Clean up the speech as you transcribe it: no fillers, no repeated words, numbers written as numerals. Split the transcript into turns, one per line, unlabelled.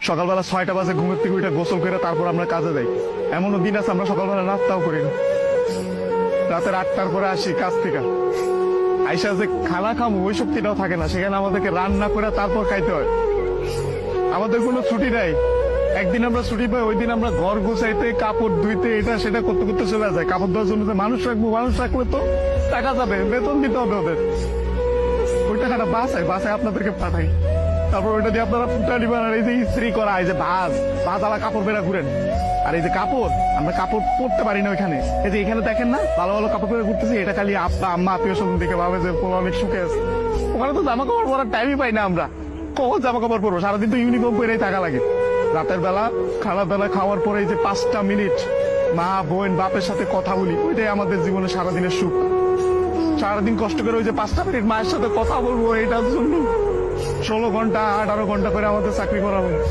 সকালবেলা 6টা বাজে ঘুমের থেকে উঠে গোসল করে তারপর আমরা কাজে যাই। এমনও দিন আছে আমরা সকালবেলা নাস্তাও করি না। রাতের 8টার পরে আসি কাজ থেকে, আইসা যে খানা খামো ওই শক্তিটাও থাকে না, সেখানে আমাদেরকে রান্না করে তারপর খাইতে হয়। আমাদের কোনো ছুটি নাই। একদিন আমরা ছুটি পাই, ওই দিন আমরা ঘর গোছাইতে, কাপড় ধুইতে, এটা সেটা করতে করতে চলে যায়। কাপড় ধোয়ার জন্য যে মানুষ রাখলে তো টাকা যাবে, বেতন দিতে হবে ওদের। ওই টাকাটা বাসায় আপনাদেরকে পাঠাই, তারপর ওইটা দিয়ে আপনারা পুটানি বানান। এই যে ইস্ত্রি করা, এই যে ভাজ আলা কাপড় বেড়া ঘুরেন। আর এই যে কাপড়, আমরা কাপড় পরতে পারি না ওইখানে। এই যে এখানে দেখেন না ভালো ভালো কাপড় পরে ঘুরতেছি, এটা খালি আব্বা আম্মা আত্মীয় স্বজন দেখে ভাবে যে পোলা অনেক সুখে আছে। ওখানে তো জামা কাপড় পরার টাইমই পাই না আমরা। কখন জামা কাপড় পরবো? সারাদিন তো ইউনিফর্ম পরেই থাকা লাগে। রাতের বেলা বেলা খাওয়ার পরে এই যে 5টা মিনিট মা বোন বাপের সাথে কথা বলি, ওইটাই আমাদের জীবনে সারাদিনের সুখ। সারাদিন কষ্ট করে ওই যে 5টা মিনিট মায়ের সাথে কথা বলবো, এটার জন্য 16 ঘন্টা 18 ঘন্টা করে আমাদের চাকরি করা হয়।